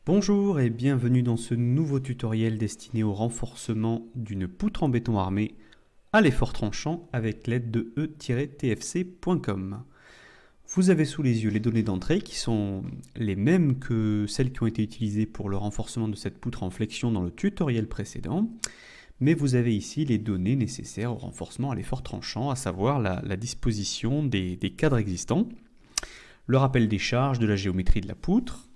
Bonjour et bienvenue dans ce nouveau tutoriel destiné au renforcement d'une poutre en béton armé à l'effort tranchant avec l'aide de e-tfc.com. Vous avez sous les yeux les données d'entrée qui sont les mêmes que celles qui ont été utilisées pour le renforcement de cette poutre en flexion dans le tutoriel précédent, mais vous avez ici les données nécessaires au renforcement à l'effort tranchant, à savoir la disposition des cadres existants, le rappel des charges, de la géométrie de la poutre.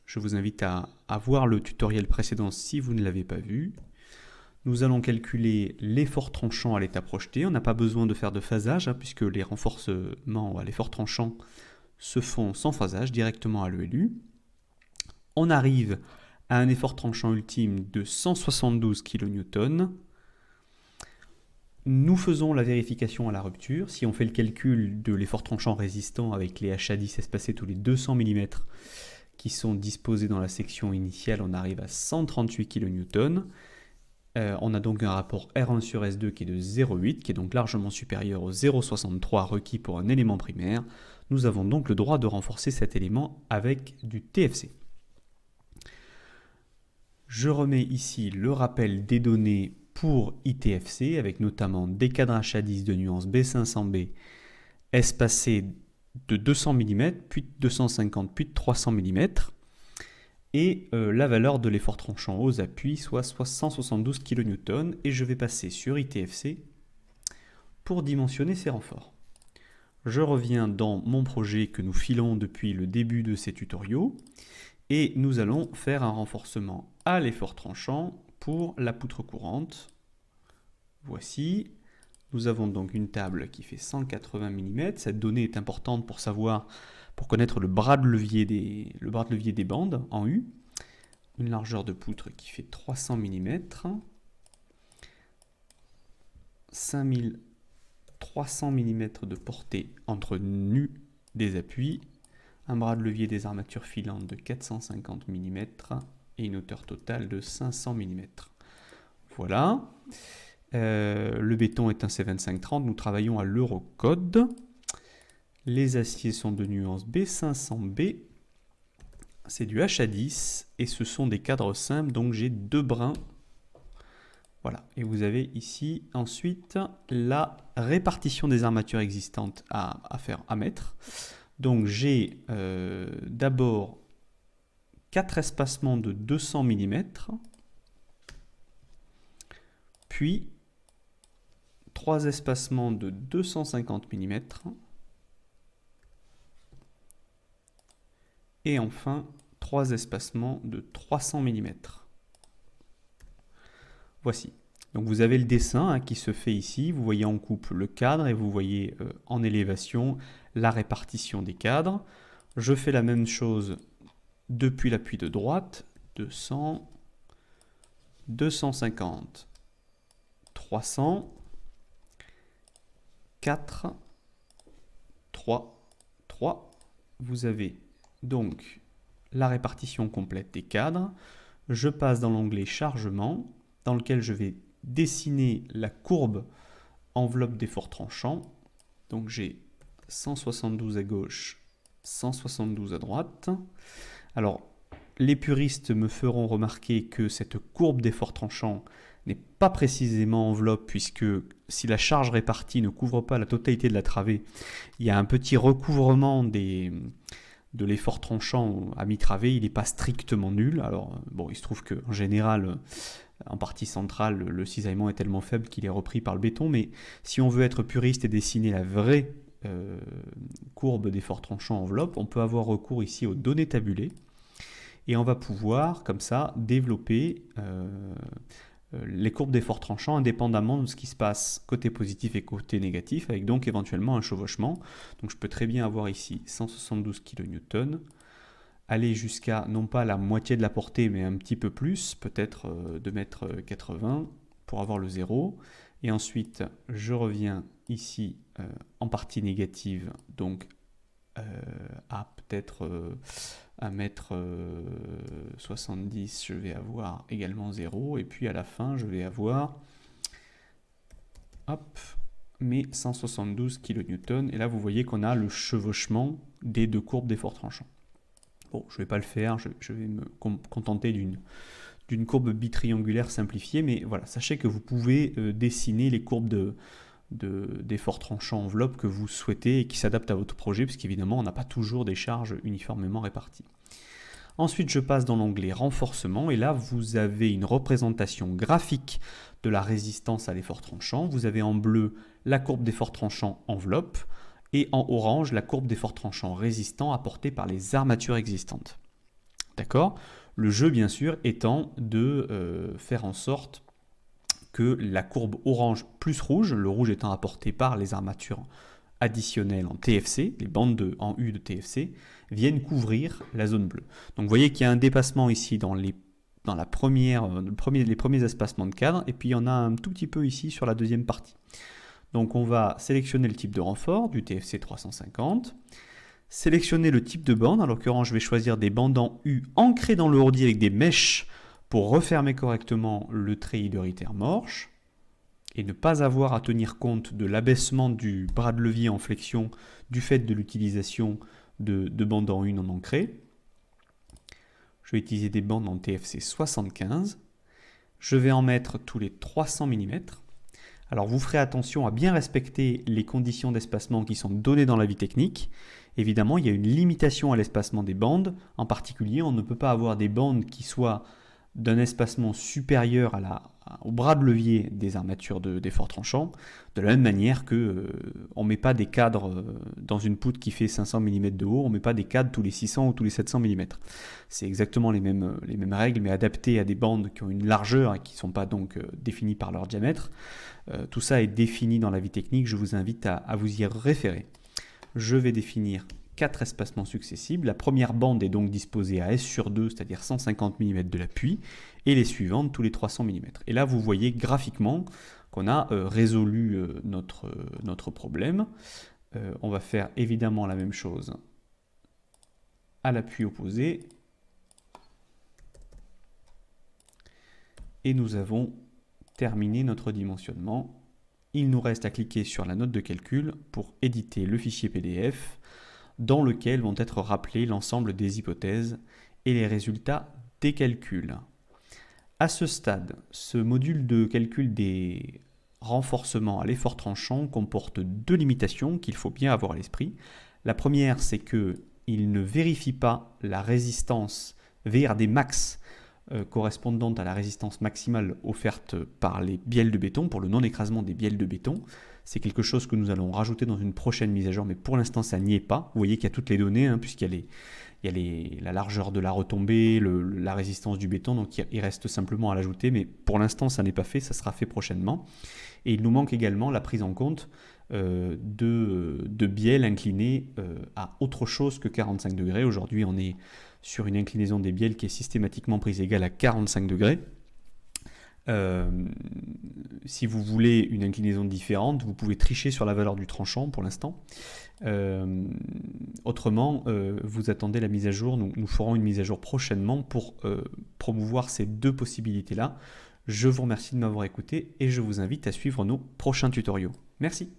Je vous invite à voir le tutoriel précédent si vous ne l'avez pas vu. Nous allons calculer l'effort tranchant à l'état projeté. On n'a pas besoin de faire de phasage puisque les renforcements à l'effort tranchant se font sans phasage, directement à l'ELU. On arrive à un effort tranchant ultime de 172 kN. Nous faisons la vérification à la rupture. Si on fait le calcul de l'effort tranchant résistant avec les HA10 espacés tous les 200 mm, qui sont disposés dans la section initiale, on arrive à 138 kN. On a donc un rapport R1 sur S2 qui est de 0,8, qui est donc largement supérieur au 0,63 requis pour un élément primaire. Nous avons donc le droit de renforcer cet élément avec du TFC. Je remets ici le rappel des données pour ITFC, avec notamment des cadrages à 10 de nuance B500B espacés de 200 mm, puis de 250, puis de 300 mm, et la valeur de l'effort tranchant aux appuis, soit 172 kN, et je vais passer sur ITFC pour dimensionner ces renforts. Je reviens dans mon projet que nous filons depuis le début de ces tutoriaux, et nous allons faire un renforcement à l'effort tranchant pour la poutre courante. Voici. Nous avons donc une table qui fait 180 mm. Cette donnée est importante pour connaître le bras de levier des bandes en U. Une largeur de poutre qui fait 300 mm. 5300 mm de portée entre nus des appuis. Un bras de levier des armatures filantes de 450 mm et une hauteur totale de 500 mm. Voilà. Le béton est un C2530, nous travaillons à l'Eurocode. Les aciers sont de nuance B500B. C'est du HA10 et ce sont des cadres simples, donc j'ai deux brins. Voilà, et vous avez ici ensuite la répartition des armatures existantes à mettre. Donc j'ai d'abord 4 espacements de 200 mm, puis 3 espacements de 250 mm, et enfin 3 espacements de 300 mm. Voici. Donc vous avez le dessin qui se fait ici. Vous voyez en coupe le cadre et vous voyez en élévation la répartition des cadres. Je fais la même chose depuis l'appui de droite. 200, 250, 300, 4, 3, 3. Vous avez donc la répartition complète des cadres. Je passe dans l'onglet chargement, dans lequel je vais dessiner la courbe enveloppe d'effort tranchant. Donc j'ai 172 à gauche, 172 à droite. Alors, les puristes me feront remarquer que cette courbe d'effort tranchant n'est pas précisément enveloppe, puisque si la charge répartie ne couvre pas la totalité de la travée, il y a un petit recouvrement de l'effort tranchant à mi-travée, il n'est pas strictement nul. Alors, bon, il se trouve qu'en général, en partie centrale, le cisaillement est tellement faible qu'il est repris par le béton, mais si on veut être puriste et dessiner la vraie courbe d'effort tranchant enveloppe, on peut avoir recours ici aux données tabulées, et on va pouvoir, comme ça, développer les courbes d'effort tranchant indépendamment de ce qui se passe côté positif et côté négatif, avec donc éventuellement un chevauchement. Donc je peux très bien avoir ici 172 kN, aller jusqu'à non pas la moitié de la portée, mais un petit peu plus, peut-être 2,80 m pour avoir le 0. Et ensuite, je reviens ici en partie négative, donc à peut-être 1,70 m, je vais avoir également 0. Et puis à la fin, je vais avoir mes 172 kN. Et là, vous voyez qu'on a le chevauchement des deux courbes d'effort tranchant. Bon, je ne vais pas le faire, je vais me contenter d'une courbe bitriangulaire simplifiée, mais voilà, sachez que vous pouvez dessiner les courbes d'efforts tranchants enveloppe que vous souhaitez et qui s'adaptent à votre projet, puisqu'évidemment, on n'a pas toujours des charges uniformément réparties. Ensuite, je passe dans l'onglet renforcement, et là, vous avez une représentation graphique de la résistance à l'effort tranchant. Vous avez en bleu la courbe d'effort tranchant enveloppe, et en orange, la courbe d'effort tranchant résistant apportée par les armatures existantes. D'accord ? Le jeu, bien sûr, étant de faire en sorte que la courbe orange plus rouge, le rouge étant apporté par les armatures additionnelles en TFC, les bandes en U de TFC, viennent couvrir la zone bleue. Donc vous voyez qu'il y a un dépassement ici dans les premiers espacements de cadre, et puis il y en a un tout petit peu ici sur la deuxième partie. Donc on va sélectionner le type de renfort, du TFC 350, sélectionner le type de bande, en l'occurrence je vais choisir des bandes en U ancrées dans le ordi avec des mèches pour refermer correctement le treillis de Ritter-Morsch, et ne pas avoir à tenir compte de l'abaissement du bras de levier en flexion du fait de l'utilisation de bandes en U non ancrées. Je vais utiliser des bandes en TFC 75. Je vais en mettre tous les 300 mm. Alors vous ferez attention à bien respecter les conditions d'espacement qui sont données dans l'avis technique. Évidemment, il y a une limitation à l'espacement des bandes. En particulier, on ne peut pas avoir des bandes qui soient d'un espacement supérieur au bras de levier des armatures d'effort tranchant, de la même manière que on ne met pas des cadres dans une poutre qui fait 500 mm de haut, on ne met pas des cadres tous les 600 ou tous les 700 mm. C'est exactement les mêmes règles, mais adaptées à des bandes qui ont une largeur et qui ne sont pas donc définies par leur diamètre. Tout ça est défini dans l'avis technique, je vous invite à vous y référer. Je vais définir 4 espacements successibles. La première bande est donc disposée à S sur 2, c'est-à-dire 150 mm de l'appui, et les suivantes tous les 300 mm. Et là, vous voyez graphiquement qu'on a résolu notre problème. On va faire évidemment la même chose à l'appui opposé. Et nous avons terminé notre dimensionnement. Il nous reste à cliquer sur la note de calcul pour éditer le fichier PDF dans lequel vont être rappelés l'ensemble des hypothèses et les résultats des calculs. À ce stade, ce module de calcul des renforcements à l'effort tranchant comporte 2 limitations qu'il faut bien avoir à l'esprit. La première, c'est qu'il ne vérifie pas la résistance VRD max correspondante à la résistance maximale offerte par les bielles de béton, pour le non-écrasement des bielles de béton. C'est quelque chose que nous allons rajouter dans une prochaine mise à jour, mais pour l'instant ça n'y est pas. Vous voyez qu'il y a toutes les données, puisqu'il y a la largeur de la retombée, la résistance du béton, donc il reste simplement à l'ajouter, mais pour l'instant ça n'est pas fait, ça sera fait prochainement. Et il nous manque également la prise en compte de bielles inclinées à autre chose que 45 degrés. Aujourd'hui on est sur une inclinaison des bielles qui est systématiquement prise égale à 45 degrés. Si vous voulez une inclinaison différente, vous pouvez tricher sur la valeur du tranchant pour l'instant. Autrement, vous attendez la mise à jour. Nous ferons une mise à jour prochainement pour promouvoir ces 2 possibilités-là. Je vous remercie de m'avoir écouté et je vous invite à suivre nos prochains tutoriaux. Merci.